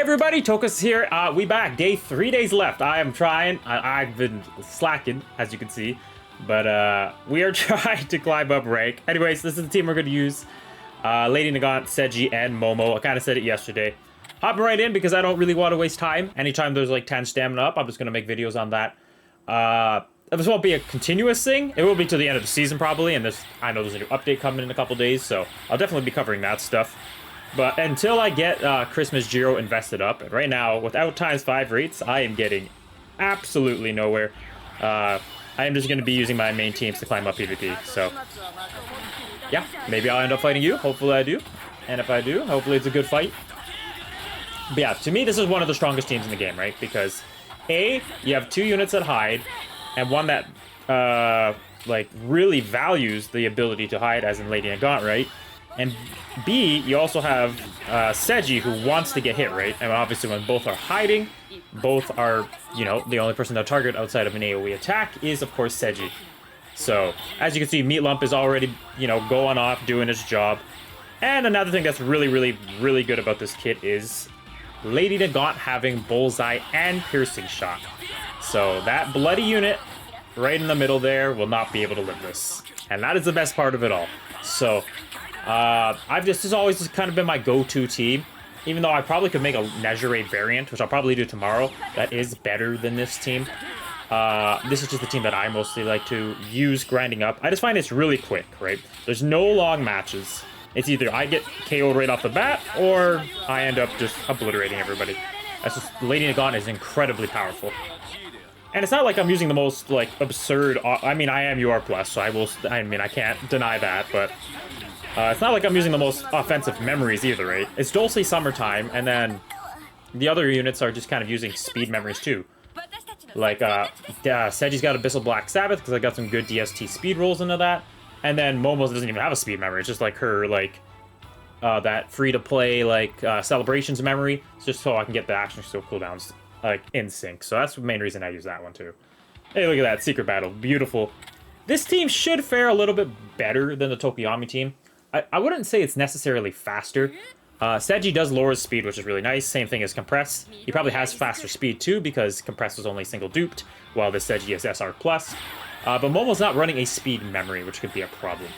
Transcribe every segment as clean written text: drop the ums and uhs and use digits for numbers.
everybody, Tokus here. We back. 3 days left. I am trying. I've been slacking, as you can see. But we are trying to climb up rank. Anyways, this is the team we're going to use. Lady Nagant, Seji, and Momo. I kind of said it yesterday. Hopping right in because I don't really want to waste time. Anytime there's like 10 stamina up, I'm just going to make videos on that. This won't be a continuous thing. It will be to the end of the season probably. And I know there's a new update coming in a couple days. So I'll definitely be covering that stuff. But until I get Christmas Giro invested up, and right now, without ×5 rates, I am getting absolutely nowhere. I am just going to be using my main teams to climb up PvP, so yeah, maybe I'll end up fighting you. Hopefully I do. And if I do, hopefully it's a good fight. But yeah, to me, this is one of the strongest teams in the game, right? Because A, you have 2 units that hide, and one that, like, really values the ability to hide, as in Lady Nagant, right? And B, you also have Seji, who wants to get hit, right? And obviously when both are hiding, both are, you know, the only person to target outside of an AoE attack is, of course, Seji. So, as you can see, Meat Lump is already, you know, going off, doing his job. And another thing that's really good about this kit is Lady Nagant having Bullseye and Piercing Shot. So, that bloody unit right in the middle there will not be able to live this. And that is the best part of it all. So, this has always just kind of been my go-to team, even though I probably could make a Nezure variant, which I'll probably do tomorrow, that is better than this team. This is just the team that I mostly like to use grinding up. I just find it's really quick, right? There's no long matches. It's either I get KO'd right off the bat, or I end up just obliterating everybody. That's just, Lady Nagant is incredibly powerful. And it's not like I'm using the most, like, absurd, I mean, I am UR+, so I can't deny that, but it's not like I'm using the most offensive memories either, right? It's Dulce Summertime, and then the other units are just kind of using speed memories too. Like, Seji's got Abyssal Black Sabbath, because I got some good DST speed rolls into that. And then Momo's doesn't even have a speed memory, it's just like her, like, that free-to-play, like, celebrations memory. It's just so I can get the action skill cooldowns, like, in sync. So that's the main reason I use that one too. Hey, look at that, Secret Battle, beautiful. This team should fare a little bit better than the Tokoyami team. I wouldn't say it's necessarily faster. Seji does lower his speed, which is really nice. Same thing as Compress. He probably has faster speed too, because Compress was only single duped, while this Seji is SR+. But Momo's not running a speed memory, which could be a problem.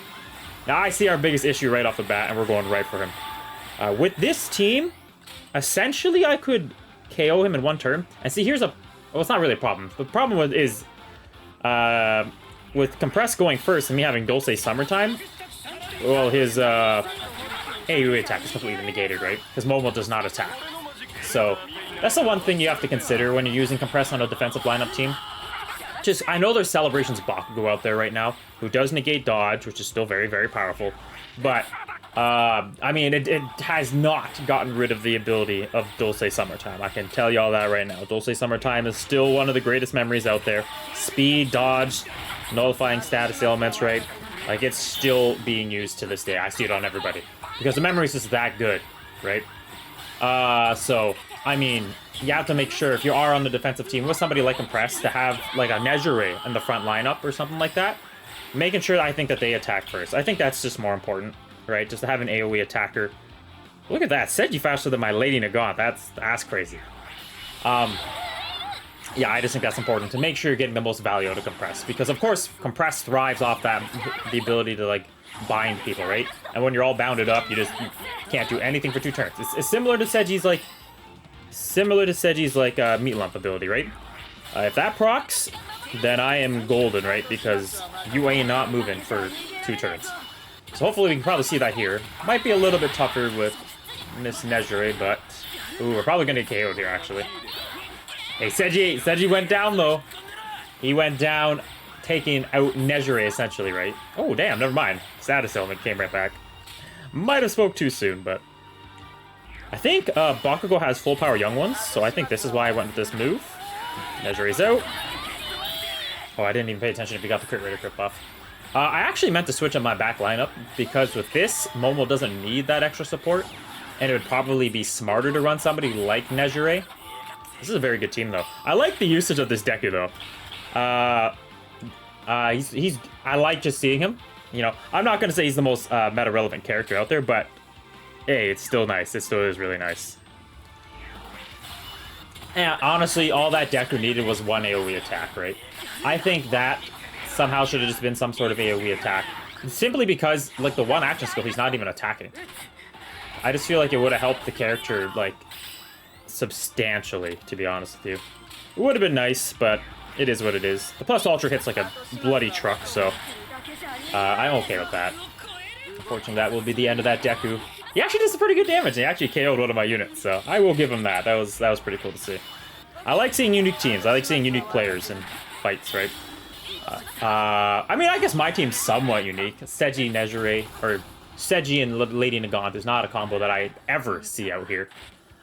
Now I see our biggest issue right off the bat, and we're going right for him. With this team, essentially I could KO him in one turn. And see, here's well, it's not really a problem. The problem is, with Compress going first and me having Dulce Summertime, well, his AoE attack is completely negated, right? Because Momo does not attack. So, that's the one thing you have to consider when you're using Compress on a defensive lineup team. Just, I know there's Celebrations Bakugo out there right now, who does negate dodge, which is still very powerful. But, I mean, it has not gotten rid of the ability of Dulce Summertime. I can tell you all that right now. Dulce Summertime is still one of the greatest memories out there. Speed, dodge, nullifying status elements, right? Like, it's still being used to this day. I see it on everybody. Because the memory is just that good, right? So, I mean, you have to make sure, if you are on the defensive team with somebody like Compress, to have, like, a Nezure in the front lineup or something like that. Making sure, I think, that they attack first. I think that's just more important, right? Just to have an AoE attacker. Look at that. Seji faster than my Lady Nagant. That's crazy. Yeah, I just think that's important, to make sure you're getting the most value out of Compress. Because, of course, Compress thrives off that, the ability to, like, bind people, right? And when you're all bounded up, you can't do anything for 2 turns. It's similar to Seji's, like, Meat Lump ability, right? If that procs, then I am golden, right? Because you ain't not moving for 2 turns. So hopefully we can probably see that here. Might be a little bit tougher with Miss Nezure, but... Ooh, we're probably gonna get KO'd here, actually. Hey, Seji went down, though. He went down, taking out Nezure, essentially, right? Oh, damn, never mind. Status element came right back. Might have spoke too soon, but... I think Bakugo has full power young ones, so I think this is why I went with this move. Nezure's out. Oh, I didn't even pay attention if he got the crit rate or crit buff. I actually meant to switch on my back lineup, because with this, Momo doesn't need that extra support, and it would probably be smarter to run somebody like Nezure. This is a very good team, though. I like the usage of this Deku, though. I like just seeing him. You know, I'm not going to say he's the most meta-relevant character out there, but hey, it's still nice. It still is really nice. And honestly, all that Deku needed was one AoE attack, right? I think that somehow should have just been some sort of AoE attack. Simply because, like, the one action skill, he's not even attacking. I just feel like it would have helped the character, like, substantially, to be honest with you. It would have been nice, but it is what it is. The plus ultra hits like a bloody truck, so I'm okay with that. Unfortunately, that will be the end of that Deku. He actually did some pretty good damage. He actually KO'd one of my units, so I will give him that. That was pretty cool to see. I like seeing unique teams. I like seeing unique players in fights, right? I mean, I guess my team's somewhat unique. Seji, Nejire, or Seji and Lady Nagant is not a combo that I ever see out here.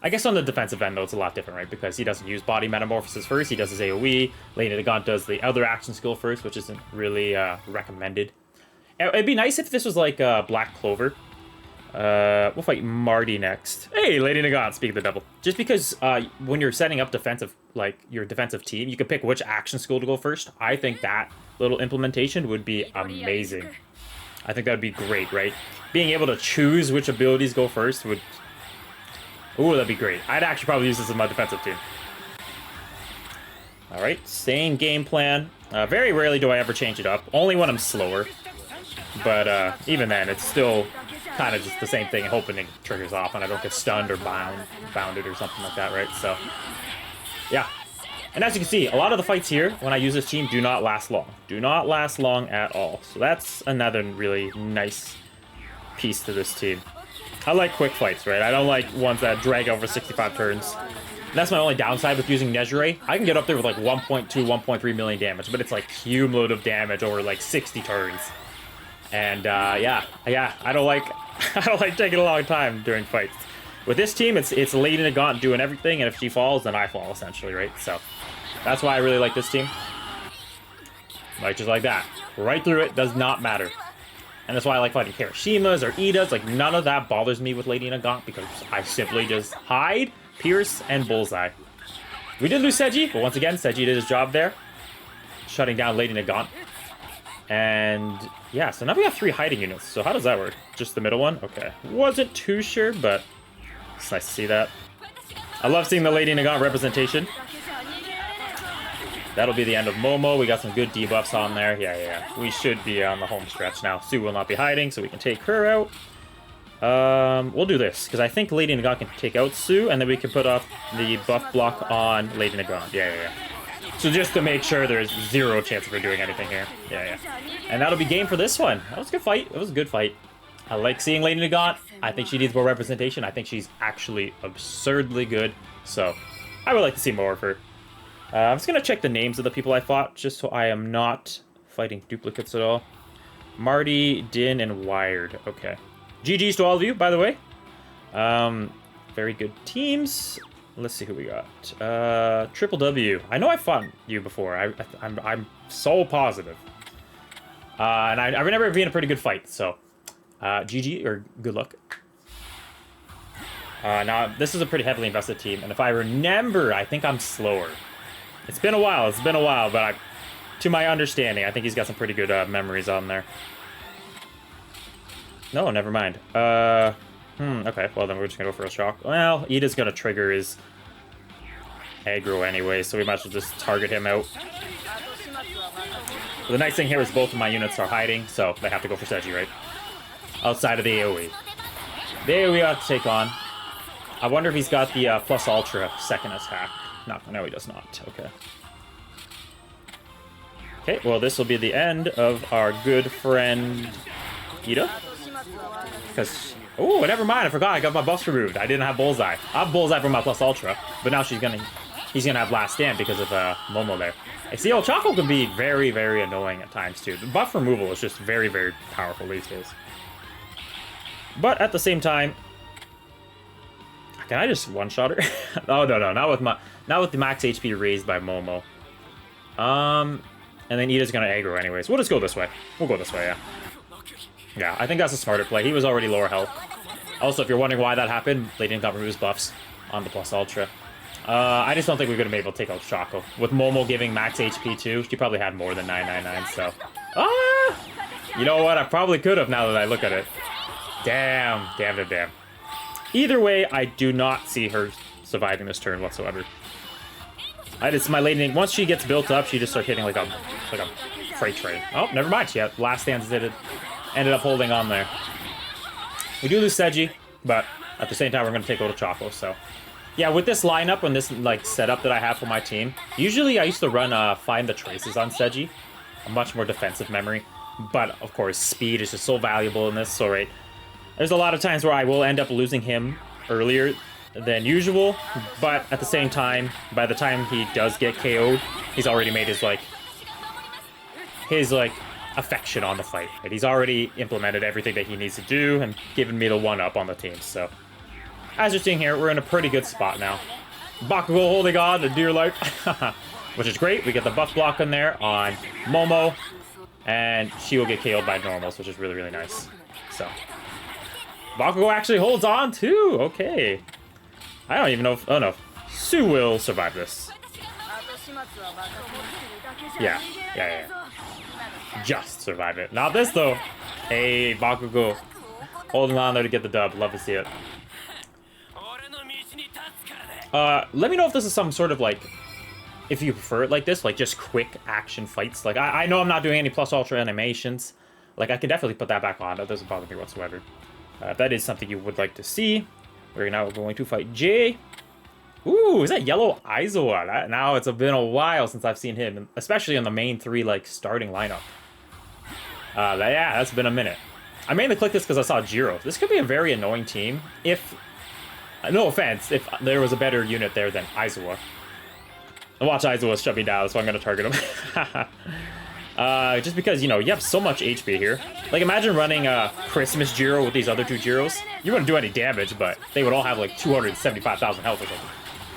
I guess on the defensive end, though, it's a lot different, right? Because he doesn't use body metamorphosis first. He does his AoE. Lady Nagant does the other action skill first, which isn't really recommended. It'd be nice if this was like Black Clover. We'll fight Marty next. Hey, Lady Nagant, speak of the devil. Just because when you're setting up defensive, like your defensive team, you can pick which action skill to go first. I think that little implementation would be amazing. I think that would be great, right? Being able to choose which abilities go first would... Ooh, that'd be great. I'd actually probably use this as my defensive team. Alright, same game plan. Very rarely do I ever change it up. Only when I'm slower. But even then, it's still kind of just the same thing, hoping it triggers off and I don't get stunned or bounded or something like that, right? So, yeah. And as you can see, a lot of the fights here, when I use this team, do not last long. Do not last long at all. So that's another really nice piece to this team. I like quick fights, right? I don't like ones that drag over 65 turns. That's my only downside with using Nejire. I can get up there with like 1.2, 1.3 million damage, but it's like cumulative damage over like 60 turns. And yeah, I don't like taking a long time during fights. With this team, it's Lady Nagant doing everything, and if she falls, then I fall essentially, right? So that's why I really like this team. Like just like that, right through it, does not matter. And that's why I like fighting Kirishimas or Idas. Like none of that bothers me with Lady Nagant because I simply just hide, pierce, and bullseye. We did lose Seji, but once again, Seji did his job there, shutting down Lady Nagant. And yeah, so now we have 3 hiding units. So how does that work? Just the middle one? Okay. Wasn't too sure, but it's nice to see that. I love seeing the Lady Nagant representation. That'll be the end of Momo. We got some good debuffs on there. Yeah. We should be on the home stretch now. Sue will not be hiding, so we can take her out. We'll do this, because I think Lady Nagant can take out Sue, and then we can put off the buff block on Lady Nagant. Yeah. So just to make sure there's 0 chance of her doing anything here. Yeah. And that'll be game for this one. That was a good fight. It was a good fight. I like seeing Lady Nagant. I think she needs more representation. I think she's actually absurdly good. So I would like to see more of her. I'm just going to check the names of the people I fought, just so I am not fighting duplicates at all. Marty, Din, and Wired. Okay. GG's to all of you, by the way. Very good teams. Let's see who we got. Triple W. I know I fought you before. I'm so positive. And I remember it being a pretty good fight, so GG, or good luck. Now, this is a pretty heavily invested team, and if I remember, I think I'm slower. It's been a while, but to my understanding, I think he's got some pretty good memories on there. No, never mind. Okay, well then we're just gonna go for a shock. Well, Ida's gonna trigger his aggro anyway, so we might as well just target him out. But the nice thing here is both of my units are hiding, so they have to go for Seji, right? Outside of the AoE. The AoE ought to take on. I wonder if he's got the plus ultra second attack. No, he does not. Okay. Okay, well this will be the end of our good friend Ida. Because, oh, never mind, I forgot, I got my buffs removed. I didn't have Bullseye. I have Bullseye for my plus ultra, but now he's gonna have Last Stand because of Momo there. I see, Choco can be very, very annoying at times too. The buff removal is just very, very powerful these days. But at the same time, can I just one-shot her? Oh no, not with the max HP raised by Momo. And then Ida's gonna aggro anyways. We'll just go this way. We'll go this way, yeah. Yeah, I think that's a smarter play. He was already lower health. Also, if you're wondering why that happened, they didn't remove his buffs on the plus ultra. I just don't think we're gonna be able to take out Choco. With Momo giving max HP too, she probably had more than 999, so. You know what? I probably could have now that I look at it. Damn. Either way, I do not see her surviving this turn whatsoever. It's my lightning. Once she gets built up, she just starts hitting like a freight train. Oh, never mind. She had last stands ended up holding on there. We do lose Seji, but at the same time, we're going to take a little Choco. So, yeah, with this lineup and this like setup that I have for my team, usually I used to run Find the Traces on Seji, a much more defensive memory. But of course, speed is just so valuable in this. So, right, there's a lot of times where I will end up losing him earlier than usual, but at the same time, by the time he does get KO'd, he's already made his affection on the fight. Right? He's already implemented everything that he needs to do and given me the one-up on the team. So, as you're seeing here, we're in a pretty good spot now. Bakugo holding on to dear life, which is great. We get the buff block in there on Momo, and she will get KO'd by normals, which is really, really nice. So, Bakugo actually holds on too. Okay. I don't even know if... Oh, no. Sue will survive this. Yeah. Just survive it. Not this, though. Hey, Bakugo. Holding on there to get the dub. Love to see it. Let me know if this is some sort of, like... If you prefer it like this. Like, just quick action fights. Like, I know I'm not doing any plus ultra animations. Like, I can definitely put that back on. That doesn't bother me whatsoever. If that is something you would like to see... We're now going to fight Jay. Ooh, is that yellow Aizawa? Now it's been a while since I've seen him, especially on the main three, like, starting lineup. Yeah, that's been a minute. I mainly clicked this because I saw Jiro. This could be a very annoying team if, no offense, if there was a better unit there than Aizawa. And watch Aizawa shut me down, so I'm going to target him. Just because, you know, you have so much HP here. Like, imagine running a Christmas Jiro with these other two Jiros. You wouldn't do any damage, but they would all have, like, 275,000 health or something.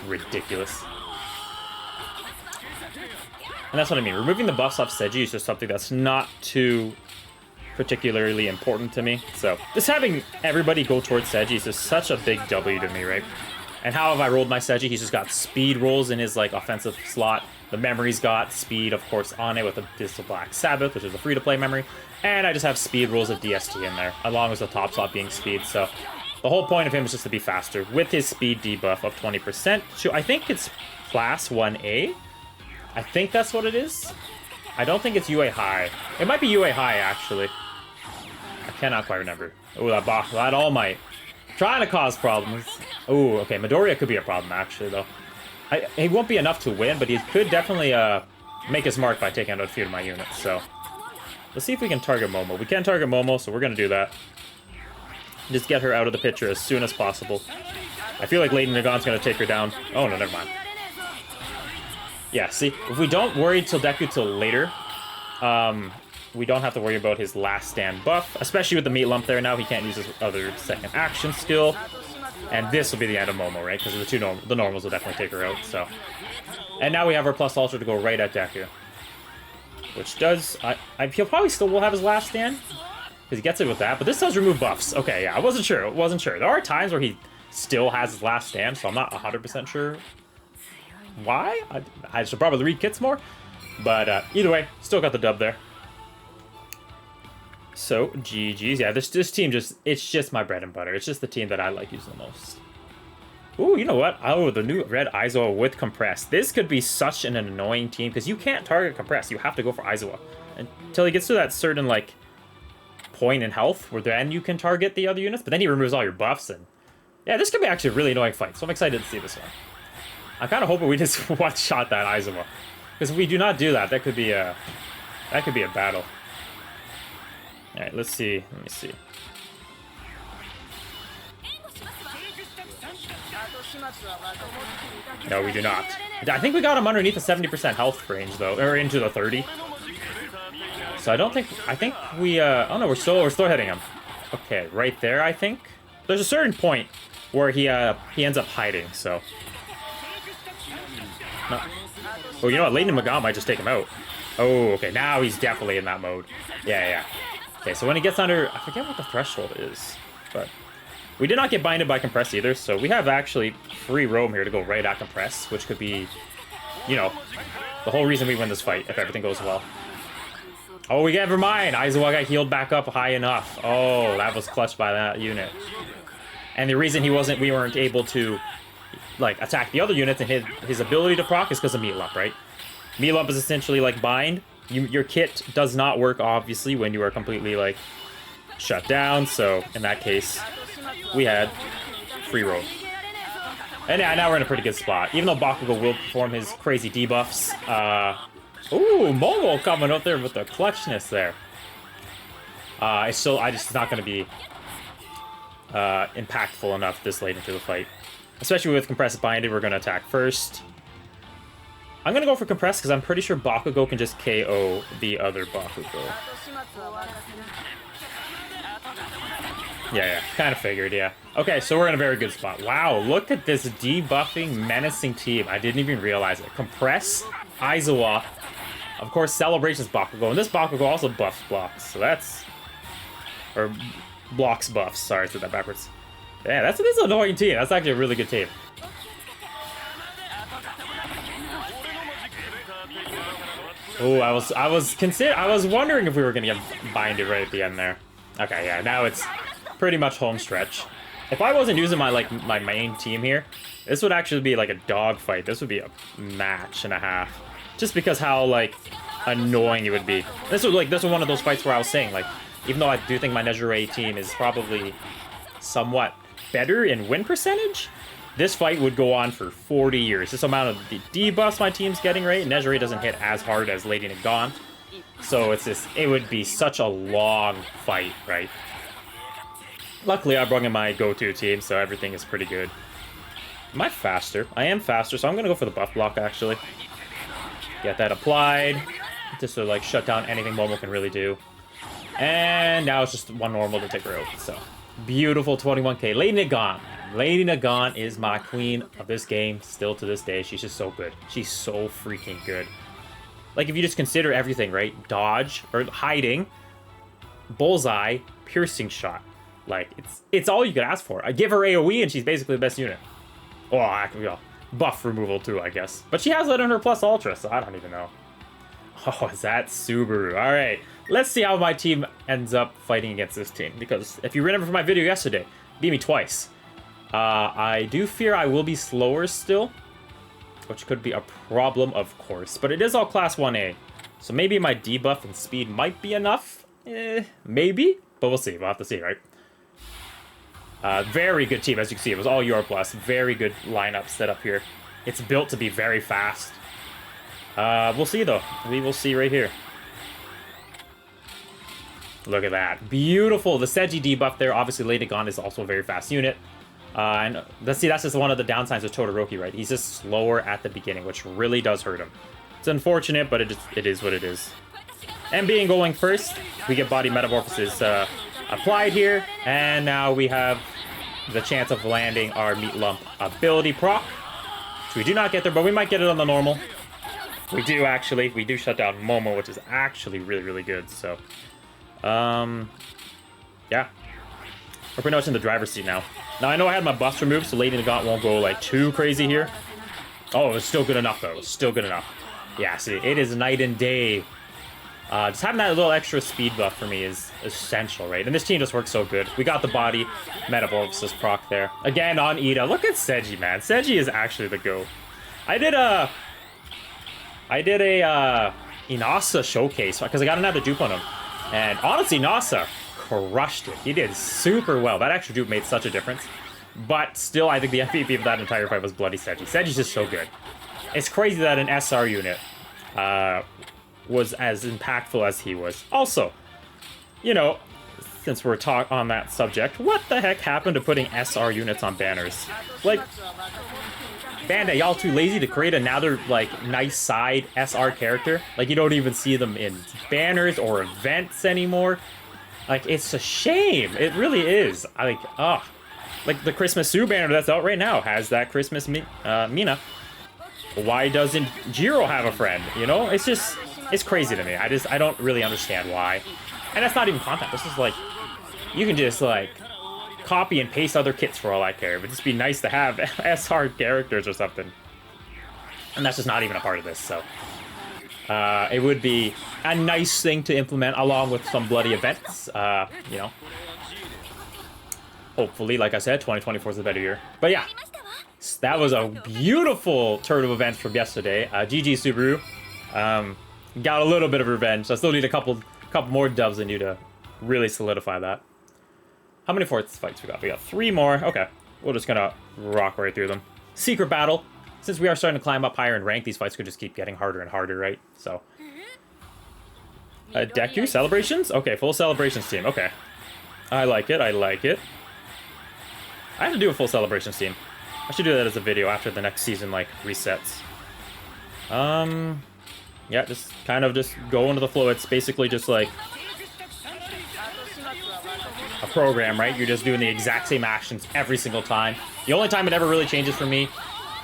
Ridiculous. And that's what I mean. Removing the buffs off Seji is just something that's not too particularly important to me. So, just having everybody go towards Seji is just such a big W to me, right? And how have I rolled my Seji? He's just got speed rolls in his, like, offensive slot. The memory's got speed, of course, on it with a Distal Black Sabbath, which is a free-to-play memory. And I just have speed rolls of DST in there, along with the top slot being speed. So the whole point of him is just to be faster with his speed debuff of 20%. So I think it's class 1A. I think that's what it is. I don't think it's UA High. It might be UA High, actually. I cannot quite remember. Oh, that All Might. Trying to cause problems. Oh, okay. Midoriya could be a problem, actually, though. He won't be enough to win, but he could definitely make his mark by taking out a few of my units. So let's see if we can target Momo. We can target Momo, so we're going to do that. Just get her out of the picture as soon as possible. I feel like Lady Nagant's going to take her down. Oh, no, never mind. Yeah, see, if we don't worry till Deku till later, we don't have to worry about his last stand buff, especially with the meat lump there now. He can't use his other second action skill. And this will be the end of Momo, right? Because the normals will definitely take her out, so. And now we have our plus ultra to go right at Deku. Which does... he'll probably still will have his last stand. Because he gets it with that. But this does remove buffs. Okay, yeah, I wasn't sure. There are times where he still has his last stand, so I'm not 100% sure why. I should probably read kits more. But either way, still got the dub there. So, GG's. Yeah, this team it's just my bread and butter. It's just the team that I like using the most. Ooh, you know what? Oh, the new red Aizawa with Compress. This could be such an annoying team because you can't target Compress. You have to go for Aizawa until he gets to that certain, like, point in health where then you can target the other units. But then he removes all your buffs. And yeah, this could be actually a really annoying fight. So I'm excited to see this one. I'm kind of hoping we just one-shot that Aizawa. Because if we do not do that, that could be a battle. Alright, let's see. Let me see. No, we do not. I think we got him underneath the 70% health range, though. Or into the 30. So I think we, oh no, we're still hitting him. Okay, right there, I think. There's a certain point where he ends up hiding, so. No. Oh, you know what? Lady Nagant might just take him out. Oh, okay, now he's definitely in that mode. Yeah. Okay, so when he gets under, I forget what the threshold is, but we did not get binded by Compress either, so we have actually free roam here to go right at Compress, which could be, you know, the whole reason we win this fight if everything goes well. Oh, never mind. Aizawa got healed back up high enough. Oh, that was clutched by that unit. And the reason we weren't able to like attack the other units, and his ability to proc is because of Meat Lump, right? Meat Lump is essentially like bind. Your kit does not work, obviously, when you are completely, like, shut down. So, in that case, we had free roam. And yeah, now we're in a pretty good spot. Even though Bakugo will perform his crazy debuffs. Ooh, Momo coming up there with the clutchness there. It's just not going to be impactful enough this late into the fight. Especially with Compressed Binded, we're going to attack first. I'm going to go for Compressed because I'm pretty sure Bakugo can just KO the other Bakugo. Yeah, kind of figured, yeah. Okay, so we're in a very good spot. Wow, look at this debuffing, menacing team. I didn't even realize it. Compress, Aizawa, of course, Celebration's Bakugo, and this Bakugo also buffs blocks, so that's... Or blocks buffs, sorry, I said that backwards. Yeah, this is an annoying team. That's actually a really good team. Oh, I was wondering if we were gonna get binded right at the end there. Okay, yeah, now it's pretty much home stretch. If I wasn't using my main team here, this would actually be like a dog fight. This would be a match and a half, just because how like annoying it would be. This was one of those fights where I was saying, like, even though I do think my Nejire team is probably somewhat better in win percentage, this fight would go on for 40 years. This amount of the debuffs my team's getting, right? Nejire doesn't hit as hard as Lady Nagant, so it would be such a long fight, right? Luckily, I brought in my go-to team, so everything is pretty good. Am I faster? I am faster, so I'm going to go for the buff block, actually. Get that applied, just to, like, shut down anything Momo can really do. And now it's just one normal to take her out, so. Beautiful 21k. Lady Nagant. Lady Nagant is my queen of this game, still to this day. She's just so good. She's so freaking good. Like, if you just consider everything, right? Dodge, or hiding, bullseye, piercing shot. Like, it's all you could ask for. I give her AoE and she's basically the best unit. Oh, actually, yeah, buff removal too, I guess. But she has that on her plus ultra, so I don't even know. Oh, is that Subaru? All right, let's see how my team ends up fighting against this team. Because if you remember from my video yesterday, beat me twice. I do fear I will be slower still, which could be a problem, of course. But it is all class 1A, so maybe my debuff and speed might be enough. Maybe, but we'll see. We'll have to see, right? Very good team, as you can see. It was all your plus. Very good lineup set up here. It's built to be very fast. We'll see, though. We will see right here. Look at that. Beautiful. The Seji debuff there. Obviously, Lady Nagant is also a very fast unit. And that's just one of the downsides of Todoroki, right? He's just slower at the beginning, which really does hurt him. It's unfortunate, but it is what it is. And being going first, we get body metamorphosis applied here, and now we have the chance of landing our Meat Lump ability proc, which we do not get there, but we might get it on the normal. We do, actually. We do shut down Momo, which is actually really, really good, so... yeah. We're pretty much in the driver's seat now. Now, I know I had my buffs removed, so Lady Nagant won't go, like, too crazy here. Oh, it's still good enough, though. It's still good enough. Yeah, see, it is night and day. Just having that little extra speed buff for me is essential, right? And this team just works so good. We got the body metamorphosis proc there. Again, on Ida. Look at Seji, man. Seji is actually the GOAT. I did a Inasa showcase, because I got another dupe on him. And honestly, Nasa crushed it. He did super well. That extra dupe made such a difference. But still, I think the MVP of that entire fight was Bloody Seji. Seji's just so good. It's crazy that an SR unit was as impactful as he was. Also, you know, since we're on that subject, what the heck happened to putting SR units on banners? Like, Bandai, y'all too lazy to create another, like, nice side SR character? Like, you don't even see them in banners or events anymore. Like, it's a shame. It really is. Like, like, the Christmas Sue banner that's out right now has that Christmas Mina. Why doesn't Jiro have a friend? You know, it's just... It's crazy to me. I don't really understand why. And that's not even content. This is like, you can just like copy and paste other kits for all I care. It would just be nice to have SR characters or something. And that's just not even a part of this, so. It would be a nice thing to implement along with some bloody events, you know. Hopefully, like I said, 2024 is a better year. But yeah, That was a beautiful turn of events from yesterday. GG Subaru. Got a little bit of revenge. I still need a couple more dubs than you to really solidify that. How many fourth fights we got? We got 3 more. Okay. We're just gonna rock right through them. Secret battle. Since we are starting to climb up higher in rank, these fights could just keep getting harder and harder, right? So. Deku celebrations? Okay, full celebrations team. Okay. I like it. I like it. I have to do a full celebrations team. I should do that as a video after the next season, like, resets. Yeah, just kind of just go into the flow. It's basically just like a program, right? You're just doing the exact same actions every single time. The only time it ever really changes for me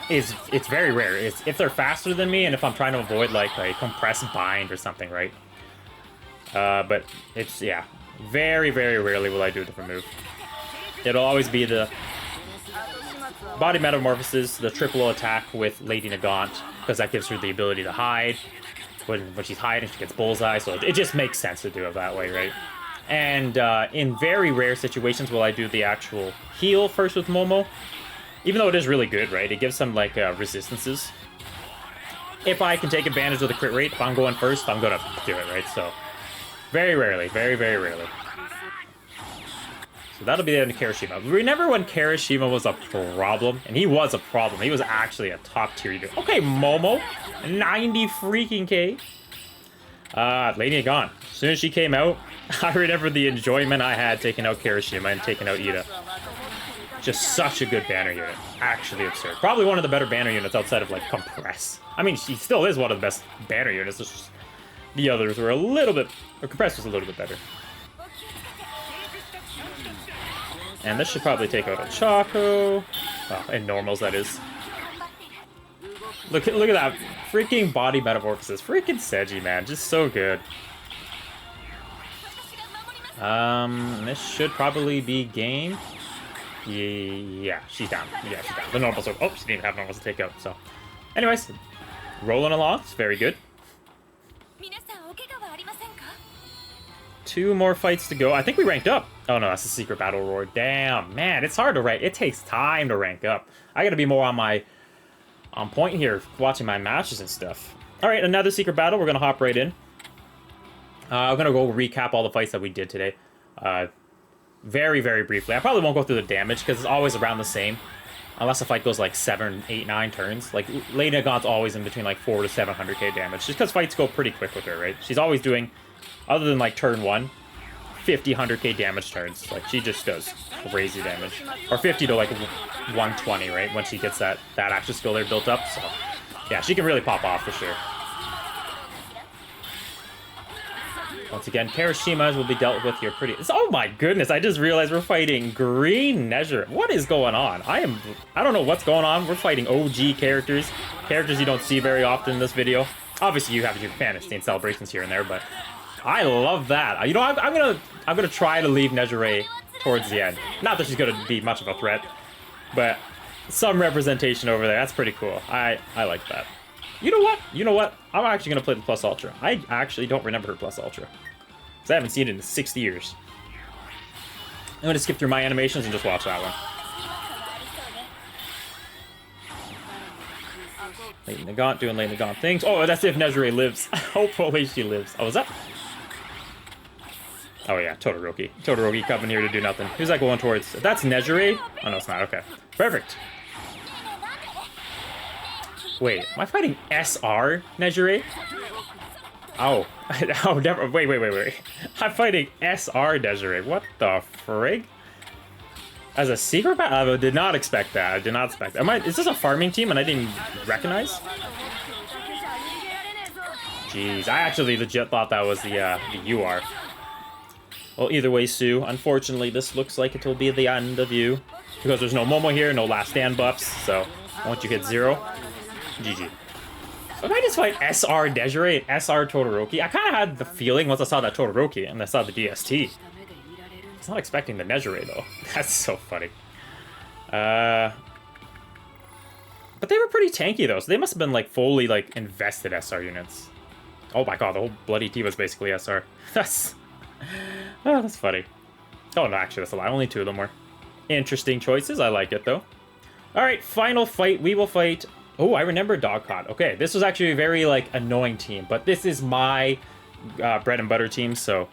is, it's very rare. It's if they're faster than me and if I'm trying to avoid, like, a compressed bind or something, right? But it's, yeah, very, very rarely will I do a different move. It'll always be the body metamorphosis, the triple attack with Lady Nagant, because that gives her the ability to hide. When she's hiding, she gets bullseye, so it just makes sense to do it that way, right? And in very rare situations will I do the actual heal first with Momo. Even though it is really good, right? It gives some, like, resistances. If I can take advantage of the crit rate, if I'm going first, I'm gonna do it, right? So, very rarely, very, very rarely. So that'll be the end of Kirishima. Remember when Kirishima was a problem? And he was a problem. He was actually a top tier unit. Okay, Momo. 90 freaking K. Lady Nagant. As soon as she came out, I remember the enjoyment I had taking out Kirishima and taking out Ida. Just such a good banner unit. Actually absurd. Probably one of the better banner units outside of, like, Compress. I mean, she still is one of the best banner units. It's just the others were a little bit... Or Compress was a little bit better. And this should probably take out a Choco. Oh, and normals, that is. Look at that freaking body metamorphosis. Freaking Seji, man. Just so good. This should probably be game. Yeah, she's down. Yeah, she's down. The normals are... Oh, she didn't even have normals to take out, so... Anyways, rolling along. It's very good. 2 more fights to go. I think we ranked up. Oh no, that's a secret battle roar. Damn, man, it's hard to rank. It takes time to rank up. I gotta be more on point here, watching my matches and stuff. All right, another secret battle. We're gonna hop right in. I'm gonna go recap all the fights that we did today. Very, very briefly. I probably won't go through the damage because it's always around the same. Unless the fight goes like 7, 8, 9 turns. Like, Lady Nagant's always in between like 400 to 700k damage. Just because fights go pretty quick with her, right? She's always doing... Other than, like, turn 1, 50, 100k damage turns. Like, she just does crazy damage. Or 50 to, like, 120, right? When she gets that action skill there built up. So, yeah, she can really pop off for sure. Once again, Kirishimas will be dealt with here pretty... Oh my goodness, I just realized we're fighting Green Nezure. What is going on? I don't know what's going on. We're fighting OG characters. Characters you don't see very often in this video. Obviously, you have your fantasy and celebrations here and there, but... I love that. You know, I'm gonna try to leave Nezure towards the end. Not that she's gonna be much of a threat, but some representation over there. That's pretty cool. I like that. You know what? You know what? I'm actually gonna play the Plus Ultra. I actually don't remember her Plus Ultra, because I haven't seen it in 60 years. I'm gonna skip through my animations and just watch that one. Lady Nagant doing Lady Nagant things. Oh, that's if Nezure lives. Hopefully she lives. Oh, is that? Oh yeah, Todoroki. Todoroki coming here to do nothing. Who's that going towards? That's Nezure? Oh no, it's not. Okay. Perfect. Wait, am I fighting SR Nezure? Oh. Oh, never. Wait. I'm fighting SR Nezure. What the frig? As a secret battle? I did not expect that. I did not expect that. Is this a farming team and I didn't recognize? Jeez, I actually legit thought that was the UR. Well, either way, Sue, unfortunately, this looks like it will be the end of you. Because there's no Momo here, no last stand buffs, so once you hit 0, GG. If I just fight SR Nezure and SR Todoroki, I kind of had the feeling once I saw that Todoroki and I saw the DST. I was not expecting the Nezure, though. That's so funny. But they were pretty tanky, though, so they must have been, like, fully, like, invested SR units. Oh my god, the whole bloody team was basically SR. Oh, that's funny. Oh, no, actually, that's a lie. Only 2 of them were. Interesting choices. I like it, though. All right, final fight. We will fight. Oh, I remember Dogcott. Okay, this was actually a very like annoying team, but this is my bread and butter team, so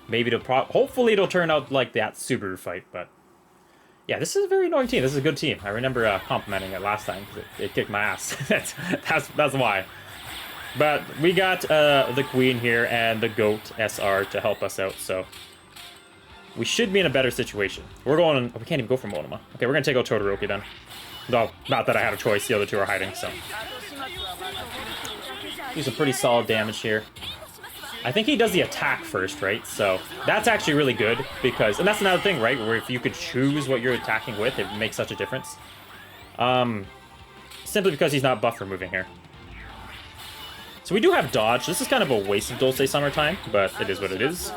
maybe hopefully it'll turn out like that Subaru fight. But yeah, this is a very annoying team. This is a good team. I remember complimenting it last time because it kicked my ass. that's why. But we got the Queen here and the Goat SR to help us out, so we should be in a better situation. We're going. We can't even go for Monoma. Okay, we're gonna take out Todoroki then. No, not that I had a choice. The other two are hiding, so do some pretty solid damage here. I think he does the attack first, right? So that's actually really good because, and that's another thing, right? Where if you could choose what you're attacking with, it makes such a difference. Simply because he's not buff removing here. So we do have dodge. This is kind of a waste of Dulce Summertime, but it is what it is.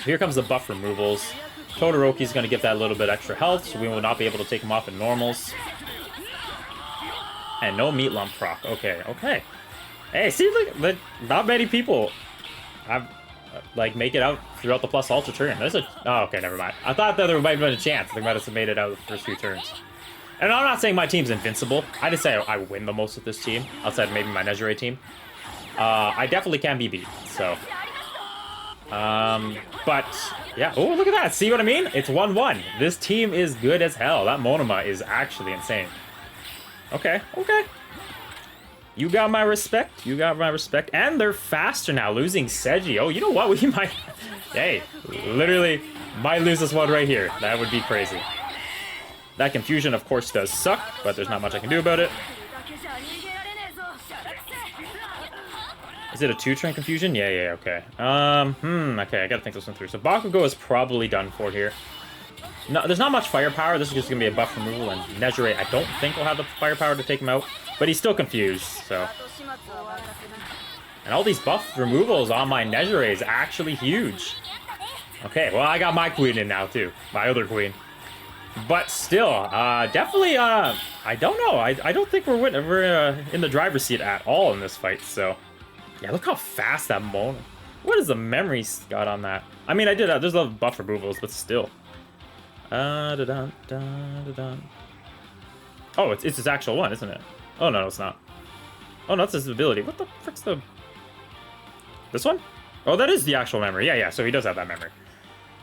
Here comes the buff removals. Todoroki's going to get that little bit extra health, so we will not be able to take him off in normals. And no meat lump proc. Okay, okay. Hey, see, look, not many people have like make it out throughout the plus ultra turn. There's a okay, never mind. I thought that there might have been a chance they might have made it out the first few turns. And I'm not saying my team's invincible. I just say I win the most with this team, outside maybe my Nezure team. I definitely can be beat. So, but yeah. Oh, look at that. See what I mean? It's 1-1. This team is good as hell. That Monoma is actually insane. Okay, okay. You got my respect. You got my respect. And they're faster now, losing Seji. Oh, you know what? We might... Hey, literally might lose this one right here. That would be crazy. That confusion, of course, does suck, but there's not much I can do about it. Is it a 2-turn confusion? Yeah, yeah, okay. Okay, I gotta think this one through. So Bakugo is probably done for here. No, there's not much firepower. This is just gonna be a buff removal, and Nezure, I don't think will have the firepower to take him out. But he's still confused, so. And all these buff removals on my Nezure is actually huge. Okay, well, I got my queen in now, too. My other queen. But still, definitely, I don't know. I don't think we're in the driver's seat at all in this fight, so. Yeah, look how fast that Mon. What is the memory got on that? I mean, I did, there's a lot of buff removals, but still. Oh, it's his actual one, isn't it? Oh, no, it's not. Oh, no, that's his ability. What the frick's the... This one? Oh, that is the actual memory. Yeah, yeah, so he does have that memory.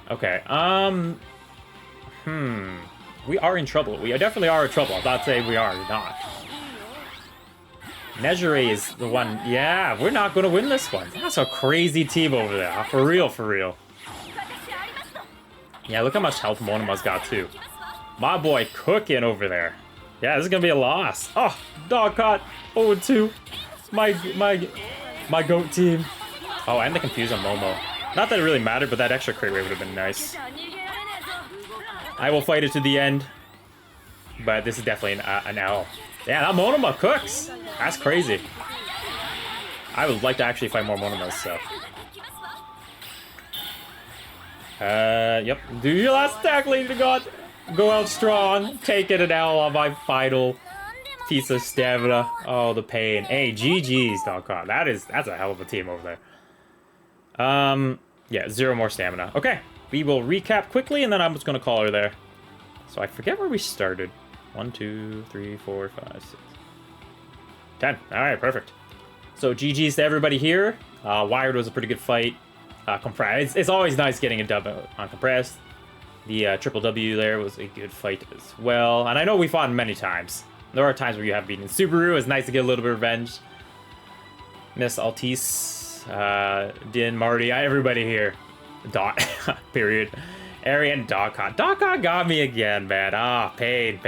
Okay, we are in trouble. We definitely are in trouble. I'm not saying we are not. Nezure is the one... Yeah, we're not going to win this one. That's a crazy team over there. For real, for real. Yeah, look how much health Monoma's got, too. My boy cooking over there. Yeah, this is gonna be a loss. Oh, Dogcott 0-2. My goat team. Oh, and the confuse on Momo. Not that it really mattered, but that extra crit rate would have been nice. I will fight it to the end, but this is definitely an L. Yeah, that Monoma cooks. That's crazy. I would like to actually fight more Monomas, so. Yep. Do your last attack, Lady God. Go out strong, taking an L on my final piece of stamina. Oh, the pain. Hey, GG's, Dogcott. That's a hell of a team over there. Yeah, 0 more stamina. Okay, we will recap quickly, and then I'm just gonna call her there. So I forget where we started. 1, 2, 3, 4, 5, 6, 10. All right, perfect. So GG's to everybody here. Wired was a pretty good fight. Compressed. It's always nice getting a dub on compressed. The triple W there was a good fight as well. And I know we fought many times. There are times where you have beaten Subaru. It's nice to get a little bit of revenge. Miss Altice, Din, Marty, everybody here. Dot, period. Arian, Dogcott. Dogcott got me again, man. Ah, pain.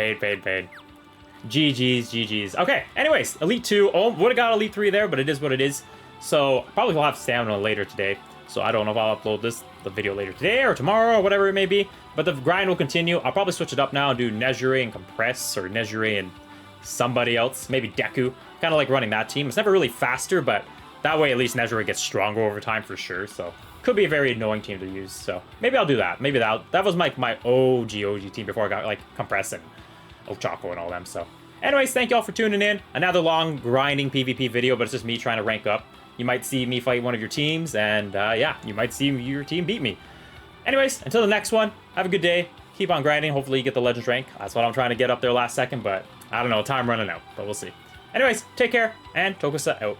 GG's. Okay, anyways, Elite 2. Oh, would have got Elite 3 there, but it is what it is. So, probably we'll have stamina later today. So I don't know if I'll upload the video later today or tomorrow or whatever it may be. But the grind will continue. I'll probably switch it up now and do Nezure and Compress, or Nezure and somebody else. Maybe Deku. Kind of like running that team. It's never really faster, but that way at least Nezure gets stronger over time for sure. So could be a very annoying team to use. So maybe I'll do that. Maybe that was my OG team before I got like Compress and Ochako and all them. So anyways, thank y'all for tuning in. Another long grinding PvP video, but it's just me trying to rank up. You might see me fight one of your teams, and yeah, you might see your team beat me. Anyways, until the next one, have a good day. keep on grinding. Hopefully you get the Legends rank. That's what I'm trying to get up there last second, but I don't know. Time running out, but we'll see. Anyways, take care, and Tokusa out.